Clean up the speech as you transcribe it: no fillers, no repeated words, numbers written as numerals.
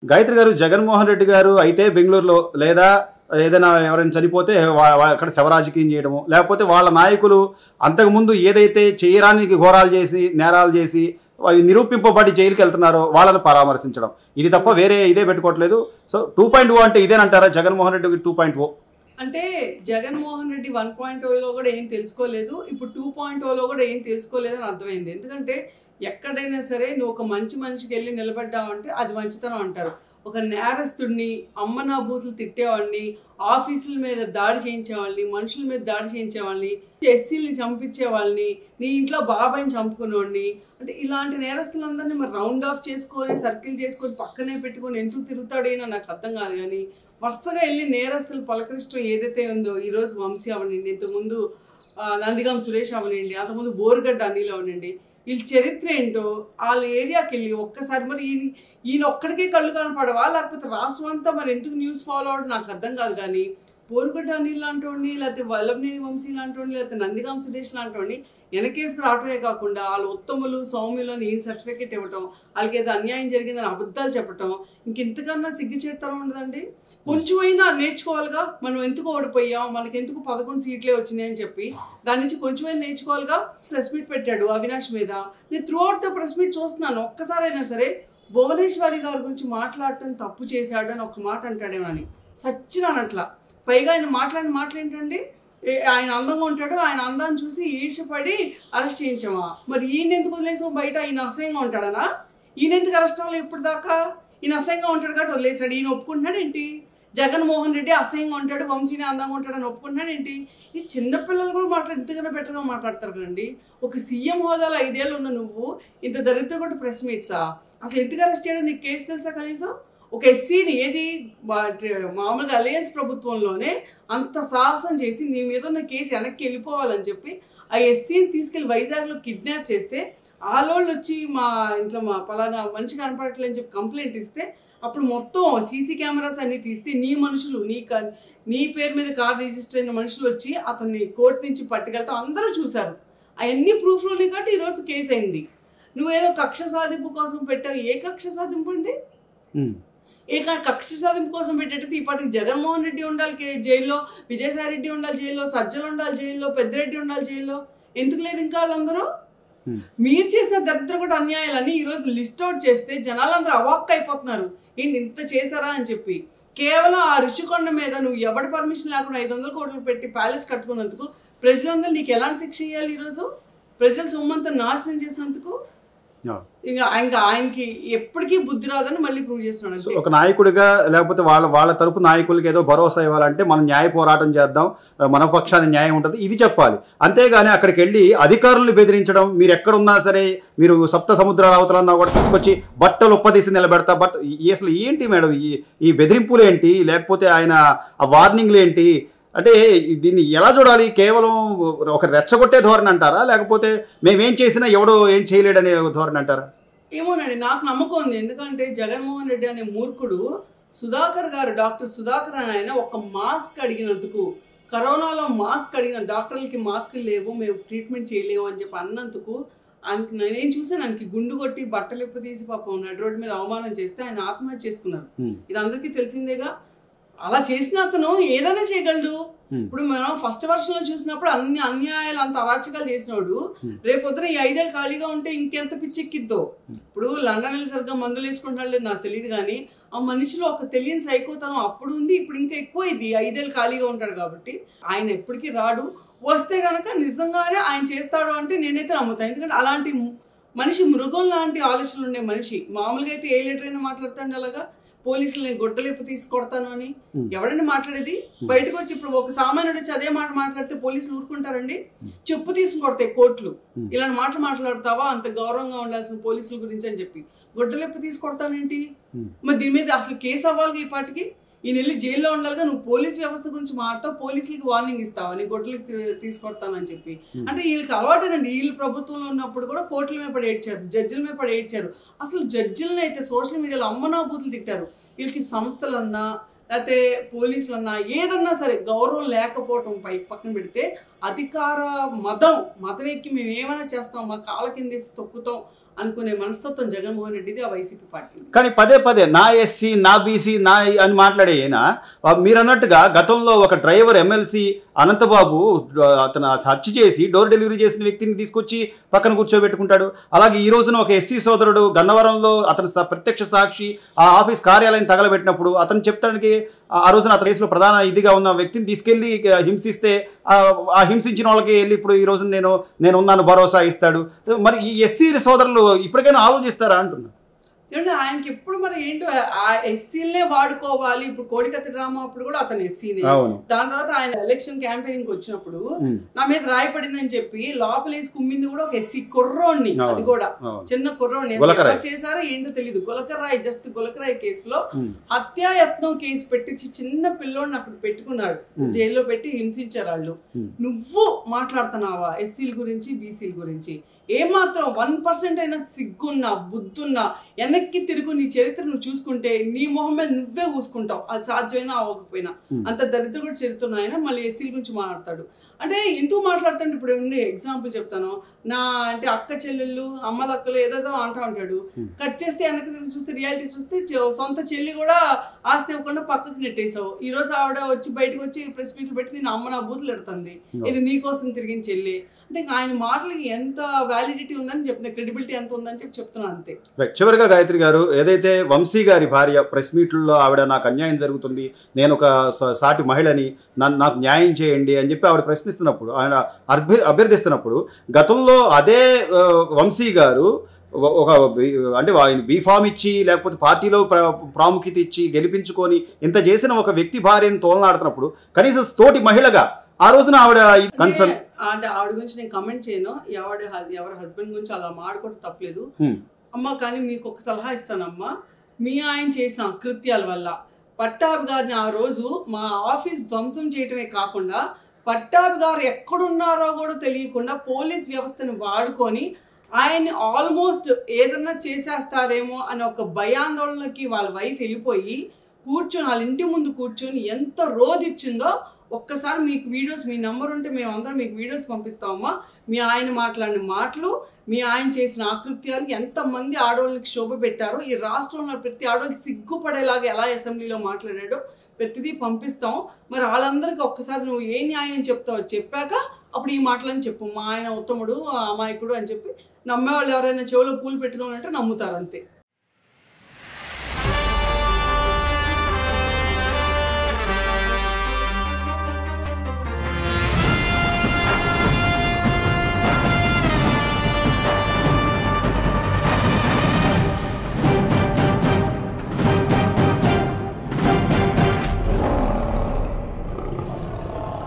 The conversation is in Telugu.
గాయత్రి గారు, జగన్మోహన్ రెడ్డి గారు అయితే బెంగుళూరులో లేదా ఏదైనా ఎవరైనా చనిపోతే అక్కడ శవరాజకీయం చేయడము, లేకపోతే వాళ్ళ నాయకులు అంతకుముందు ఏదైతే చేయరానికి ఘోరాలు చేసి నేరాలు చేసి అవి నిరూపింపబడి జైలుకి వెళ్తున్నారో వాళ్ళని పరామర్శించడం, ఇది తప్ప వేరే ఇదే పెట్టుకోవట్లేదు. సో 2.0 అంటే ఇదేనంటారా జగన్మోహన్ రెడ్డి 2.0? అంటే జగన్మోహన్ రెడ్డి 1.0లో కూడా ఏం తెలుసుకోలేదు, ఇప్పుడు 2.0లో కూడా ఏం తెలుసుకోలేదని అర్థమైంది. ఎందుకంటే ఎక్కడైనా సరే నువ్వు ఒక మంచి మనిషికి వెళ్ళి నిలబడ్డావంటే అది మంచితనం అంటారు. ఒక నేరస్తుడిని, అమ్మనా బూతులు తిట్టేవాడిని, ఆఫీసుల మీద దాడి చేయించేవాళ్ళని, మనుషుల మీద దాడి చేయించేవాళ్ళని, ఎస్సీలని చంపించే వాళ్ళని, నీ ఇంట్లో బాబాయిని చంపుకునేవాడిని, అంటే ఇలాంటి నేరస్తులందరినీ మరి రౌండ్ ఆఫ్ చేసుకొని సర్కిల్ చేసుకొని పక్కనే పెట్టుకొని ఎందుకు తిరుగుతాడేనో నాకు అర్థం కాదు. కానీ వరుసగా వెళ్ళి నేరస్తులు పలకరిష్టం ఏదైతే ఉందో, ఈరోజు వంశీ అవనండి, ఇంతకుముందు నందిగాం సురేష్ అవనండి, అంతకుముందు బోరుగడ్డ అనిల్ అవనండి, వీళ్ళ చరిత్ర ఏంటో వాళ్ళ ఏరియాకి వెళ్ళి ఒక్కసారి మరి ఈయన ఒక్కడికే కళ్ళు కనపడవా, లేకపోతే రాష్ట్రం అంతా మరి ఎందుకు న్యూస్ ఫాలో అవడం నాకు అర్థం కాదు. కానీ బోరుగడ్డ అనిల్ లాంటి, లేకపోతే వల్లభనేని వంశీ లాంటి, లేకపోతే నందిగాం సురేష్ లాంటి వెనకేసుకు రావటమే కాకుండా వాళ్ళ ఉత్తములు సౌమ్యులు అని ఈయన సర్టిఫికేట్ ఇవ్వటం, వాళ్ళకి ఏదో అన్యాయం జరిగిందని అబద్ధాలు చెప్పటం, ఇంకెంతకన్నా సిగ్గుచేతనం ఉండదండి. కొంచెమైనా నేర్చుకోవాలిగా, మనం ఎందుకు ఓడిపోయాం, మనకి ఎందుకు 11 సీట్లే వచ్చినాయి అని చెప్పి దాని నుంచి కొంచెమైనా నేర్చుకోవాలిగా. ప్రెస్ మీట్ పెట్టాడు అవినాష్ మీద, నేను through out the press meet చూస్తున్నాను, ఒక్కసారైనా సరే భువనేశ్వరి గారి గురించి మాట్లాడటం తప్పు చేశాడు అని ఒక మాట అంటాడేమని సచ్చినాను అట్లా. పైగా ఆయన మాట్లాడేంటండి, ఆయన అందంగా ఉంటాడు, ఆయన అందాన్ని చూసి ఈర్షపడి అరెస్ట్ చేయించామా, మరి ఈయన ఎందుకు వదిలేసాం బయట, ఈయన అసహ్యంగా ఉంటాడనా, ఈయన ఎందుకు అరెస్ట్ అవ్వాలి ఇప్పుడు దాకా, ఈయన అసహ్యంగా ఉంటాడు కాబట్టి వదిలేసాడు, ఈయన ఒప్పుకుంటున్నాడు ఏంటి, జగన్మోహన్ రెడ్డి అసహ్యంగా ఉంటాడు వంశీని అందంగా ఉంటాడని ఒప్పుకుంటున్నాడు ఏంటి, ఈ చిన్నపిల్లలు కూడా ఇంతకన్నా బెటర్గా మాట్లాడతారు కదండి. ఒక సీఎం హోదాలో 5 ఏళ్ళు ఉన్న నువ్వు ఇంత దరిద్ర కూడా ప్రెస్ మీట్సా, అసలు ఎందుకు అరెస్ట్ చేయడం నీకు కేసు తెలుసా కనీసం. ఒక ఎస్సీని ఏది మామూలుగా అలయన్స్ ప్రభుత్వంలోనే అంత సాహసం చేసి నీ మీద ఉన్న కేసు వెనక్కి వెళ్ళిపోవాలని చెప్పి ఆ ఎస్సీని తీసుకెళ్ళి వైజాగ్లో కిడ్నాప్ చేస్తే ఆలోళ్ళు వచ్చి మా ఇంట్లో మా పలానా మనిషి కనపడట్లేదని చెప్పి కంప్లైంట్ ఇస్తే అప్పుడు మొత్తం సీసీ కెమెరాస్ అన్నీ తీస్తే నీ మనుషులు నీ పేరు మీద కార్ రిజిస్టర్ అయిన మనుషులు వచ్చి అతన్ని కోర్టు నుంచి పట్టుకెళ్ళటం అందరూ చూశారు. అవన్నీ ప్రూఫ్లు ఉన్నాయి కాబట్టి ఈరోజు కేసు అయింది. నువ్వేదో కక్ష సాధింపు కోసం పెట్టావు, ఏ కక్ష సాధింపు అండి, ఏ కక్ష సాధింపు కోసం పెట్టేటట్టు ఈ పాటికి జగన్మోహన్ రెడ్డి ఉండాలి జైల్లో, విజయసాయి రెడ్డి ఉండాలి జైల్లో, సజ్జలు ఉండాలి జైల్లో, పెద్దిరెడ్డి ఉండాలి జైల్లో, ఎందుకు లేరు ఇంకా వాళ్ళందరూ. మీరు చేసిన దరిద్ర కూడా అన్యాయాలని ఈరోజు లిస్ట్ అవుట్ చేస్తే జనాలందరూ అవాక్ అయిపోతున్నారు, ఏంటి ఇంత చేశారా అని చెప్పి. కేవలం ఆ రిషికొండ మీద నువ్వు ఎవరి పర్మిషన్ లేకుండా 500 కోట్లు పెట్టి ప్యాలెస్ కట్టుకున్నందుకు ప్రజలందరూ నీకు ఎలాంటి శిక్ష చేయాలి ఈరోజు, ప్రజల సొమ్మంతా నాశనం చేసినందుకు. ఇంకా ఆయనకి ఎప్పటికీ బుద్ధి రాదని మళ్ళీ ప్రూవ్ చేస్తున్నాడు. ఒక నాయకుడిగా లేకపోతే వాళ్ళ తరపు నాయకులకి ఏదో భరోసా ఇవ్వాలంటే మనం న్యాయ పోరాటం చేద్దాం, మన పక్షాన్ని న్యాయం ఉంటుంది ఇది చెప్పాలి. అంతేగాని అక్కడికి వెళ్ళి అధికారులను బెదిరించడం, మీరు ఎక్కడున్నా సరే మీరు సప్త సముద్రాల అవతలన్నా కూడా తీసుకొచ్చి బట్టలు ఉప్పదీసి నిలబెడతా, అసలు ఏంటి మేడం ఈ బెదిరింపులు ఏంటి, లేకపోతే ఆయన ఆ వార్నింగ్లు ఏంటి, అంటే దీన్ని ఎలా చూడాలి? కేవలం ఒక రెచ్చగొట్టే ధోరణి అంటారా, లేకపోతే మేమేం చేసినా ఎవడో ఏం చేయలేడనే ధోరణి అంటారా? ఏమోనండి, నాకు నమ్మకం ఉంది. ఎందుకంటే జగన్మోహన్ రెడ్డి అనే మూర్ఖుడు సుధాకర్ గారు, డాక్టర్ సుధాకర్ అని ఆయన ఒక మాస్క్ అడిగినందుకు, కరోనాలో మాస్క్ అడిగిన డాక్టర్లకి మాస్కులు లేవు మేము ట్రీట్మెంట్ చేయలేము అని చెప్పి అన్నందుకు ఆయనకి నేను చూసాను, ఆయనకి గుండు కొట్టి బట్టలు ఇప్పు తీసి పాపం నడి రోడ్డు మీద అవమానం చేస్తే ఆయన ఆత్మహత్య చేసుకున్నారు. ఇది అందరికీ తెలిసిందేగా. అలా చేసిన అతను ఏదైనా చేయగలడు. ఇప్పుడు మనం ఫస్ట్ వర్షంలో చూసినప్పుడు అన్ని అన్యాయాలు అంత అరాచకాలు చేసినవాడు రేపొద్దున ఈ 5 ఏళ్ళు ఖాళీగా ఉంటే ఇంకెంత పిచ్చెక్కిద్దో. ఇప్పుడు లండన్ వెళ్ళి సరిగ్గా మందులు వేసుకుంటున్నాడు లేదు నాకు తెలియదు, కానీ ఆ మనిషిలో ఒక తెలియని సైకోతనం అప్పుడు ఉంది, ఇప్పుడు ఇంకా ఎక్కువ ఇది 5 ఏళ్ళు ఖాళీగా ఉంటాడు కాబట్టి. ఆయన ఎప్పటికీ రాడు, వస్తే కనుక నిజంగానే ఆయన చేస్తాడు అంటే నేనైతే నమ్ముతాను. ఎందుకంటే అలాంటి మనిషి మృగం లాంటి ఆలోచనలు ఉండే మనిషి. మామూలుగా అయితే ఏ లీటర్ అయినా మాట్లాడుతాండి అలాగా, పోలీసులు గొడ్డలిప్పు తీసి కొడతాను అని ఎవడండి మాట్లాడేది? బయటకు వచ్చి ఇప్పుడు ఒక సామాన్యుడు వచ్చి అదే మాట మాట్లాడితే పోలీసులు ఊరుకుంటారండి? చెప్పు తీసుకుని కొడతాయి కోర్టులు. ఇలాంటి మాటలు మాట్లాడతావా అంత గౌరవంగా ఉండాల్సిన పోలీసుల గురించి అని చెప్పి గొడ్డలిప్పు తీసి కొడతానేంటి? మరి దీని మీద అసలు కేసు అవ్వాలి ఈ పాటికి. ఈయన వెళ్ళి జైల్లో ఉండాలిగా, నువ్వు పోలీస్ వ్యవస్థ గురించి మాట్లాడతావు, పోలీసులకి వార్నింగ్ ఇస్తావా నీ గొడ్డలికి తీసుకొడతానని చెప్పి. అంటే వీళ్ళకి అలవాటేనండి, వీళ్ళు ప్రభుత్వంలో ఉన్నప్పుడు కూడా కోర్టుల మీద పడి ఏడ్చారు, జడ్జిల మీద పడి ఏడ్చారు. అసలు జడ్జిలను అయితే సోషల్ మీడియాలో అమ్మనా బూతులు తిట్టారు. వీళ్ళకి సంస్థలన్నా లేకపోతే పోలీసులన్నా ఏదన్నా సరే గౌరవం లేకపోవటం పక్కన పెడితే అధికార మతం ఎక్కి మేము ఏమైనా చేస్తాం, మా కాళ్ళ కింద తొక్కుతాం అనుకునే మనస్తత్వం జగన్మోహన్ రెడ్డిది, ఆ వైసీపీ పార్టీ. కానీ పదే పదే నా ఎస్సీ, నా బీసీ, నా అని మాట్లాడే ఈయన మీరు అన్నట్టుగా గతంలో ఒక డ్రైవర్ ఎమ్మెల్సీ అనంతబాబు అతను హత్య చేసి డోర్ డెలివరీ చేసిన వ్యక్తిని తీసుకొచ్చి పక్కన కూర్చోబెట్టుకుంటాడు. అలాగే ఈ రోజున ఒక ఎస్సీ సోదరుడు గన్నవరంలో అతను ప్రత్యక్ష సాక్షి ఆ ఆఫీస్ కార్యాలయం తగలబెట్టినప్పుడు అతను చెప్తానికి ఆ రోజున అతని కేసులో ప్రధాన ఇదిగా ఉన్న వ్యక్తిని తీసుకెళ్లి హింసిస్తే ఆ హింసించిన వాళ్ళకి వెళ్ళి ఇప్పుడు ఈ రోజు నేను ఉన్నాను భరోసా ఇస్తాడు. మరి ఈ ఎస్సీ సోదరులు ఇప్పటికైనా ఆలోచిస్తారా అంటున్నా. ఏమంటే ఆయనకి ఎప్పుడు మరి ఏంటో ఆ ఎస్సీలనే వాడుకోవాలి. ఇప్పుడు కోడికత్తి డ్రామా అప్పుడు కూడా అతను ఎస్సీనే. దాని తర్వాత ఆయన ఎలక్షన్ క్యాంపెయినింగ్ వచ్చినప్పుడు నా మీద రాయపడిందని చెప్పి లోపలేసి కుమ్మింది కూడా ఒక ఎస్సీ కుర్రోడ్ని, అది కూడా చిన్న కుర్రోడ్ని. ఎవరు చేశారో ఏంటో తెలియదు. గులకరాయ్, జస్ట్ గులకరాయ్ కేసులో హత్యాయత్నం కేసు పెట్టించి చిన్న పిల్లోడిని అక్కడ పెట్టుకున్నాడు, జైల్లో పెట్టి హింసించారు వాళ్ళు. నువ్వు మాట్లాడుతున్నావా ఎస్సీల గురించి, బీసీల గురించి? ఏమాత్రం 1% అయినా సిగ్గున్నా, బుద్ధున్నా వెనక్కి తిరుగు, నీ చరిత్ర నువ్వు చూసుకుంటే నీ మొహం మీద నువ్వే చూసుకుంటావు. అది సాధ్యమైనా అవ్వకపోయినా. అంత దరిద్ర కూడా చరిత్ర ఆయన మళ్ళీ ఎస్సీల గురించి మాట్లాడతాడు. అంటే ఎందుకు మాట్లాడుతాడు? ఇప్పుడు ఉండే ఎగ్జాంపుల్ చెప్తాను. నా అంటే అక్క చెల్లెళ్ళు, అమ్మలక్కలు ఏదేదో అంటూ ఉంటాడు. కట్ చేస్తే వెనక్కి తిరిగి చూస్తే రియాలిటీ చూస్తే సొంత చెల్లి కూడా ఆస్తి ఇవ్వకుండా పక్కకు నెట్టేసావు. ఈ రోజు ఆవిడ వచ్చి బయటకు వచ్చి ప్రెస్ మీట్లు పెట్టి నేను అమ్మ నా బూతులు ఎడుతుంది, ఇది నీకోసం తిరిగిన చెల్లి అంటే. ఆయన మాటలకి ఎంత వ్యాలిడిటీ ఉందని చెప్తున్నా, క్రెడిబిలిటీ ఎంత ఉందని చెప్తున్నా అంతే. చివరిగా గాయత్రి గారు, ఏదైతే వంశీ గారి భార్య ప్రెస్ మీట్లలో ఆవిడ నాకు అన్యాయం జరుగుతుంది, నేను ఒక సాటి మహిళని, నాకు న్యాయం చేయండి అని చెప్పి ఆవిడ ప్రశ్నిస్తున్నప్పుడు, ఆయన అభ్యర్థిస్తున్నప్పుడు, గతంలో అదే వంశీ గారు ఒక అంటే ఆయన బీఫామ్ ఇచ్చి లేకపోతే పార్టీలో ప్రాముఖ్యత ఇచ్చి గెలిపించుకొని ఇంత చేసిన ఒక వ్యక్తి భార్యను తోలనాడుతున్నప్పుడు కనీసం తోటి మహిళగా ఆ రోజున ఆవిడ కన్సర్న్ అంటే ఆవిడ గురించి నేను కమెంట్ చేయను. ఎవరి హస్బెండ్ గురించి అలా మాడుకోవడం తప్పలేదు అమ్మ. కానీ మీకు ఒక సలహా ఇస్తానమ్మా. మీ ఆయన చేసిన కృత్యాల వల్ల పట్టాభి గారిని ఆ రోజు మా ఆఫీస్ ధ్వంసం చేయటమే కాకుండా పట్టాభి గారు ఎక్కడున్నారో కూడా తెలియకుండా పోలీస్ వ్యవస్థను వాడుకొని ఆయన్ని ఆల్మోస్ట్ ఏదన్నా చేసేస్తారేమో అని ఒక భయాందోళనకి వాళ్ళ వైఫ్ వెళ్ళిపోయి కూర్చొని వాళ్ళ ఇంటి ముందు కూర్చొని ఎంత రోధిచ్చిందో ఒక్కసారి మీకు వీడియోస్, మీ నెంబర్ ఉంటే మేమందరం మీకు వీడియోస్ పంపిస్తామమ్మా. మీ ఆయన మాట్లాడిన మాటలు, మీ ఆయన చేసిన ఆకృత్యాలు ఎంతమంది ఆడవాళ్ళకి శోభ పెట్టారో, ఈ రాష్ట్రంలో ప్రతి ఆడవాళ్ళు సిగ్గుపడేలాగా ఎలా అసెంబ్లీలో మాట్లాడాడో ప్రతిదీ పంపిస్తాం. మరి వాళ్ళందరికీ ఒక్కసారి నువ్వు ఏ న్యాయం చెప్తావో చెప్పాక అప్పుడు ఈ మాటలని చెప్పు. మా ఆయన ఉత్తముడు, అమాయకుడు అని చెప్పి నమ్మేవాళ్ళు ఎవరైనా చెవులో పూలు పెట్టుకోవాలంటే నమ్ముతారు అంతే.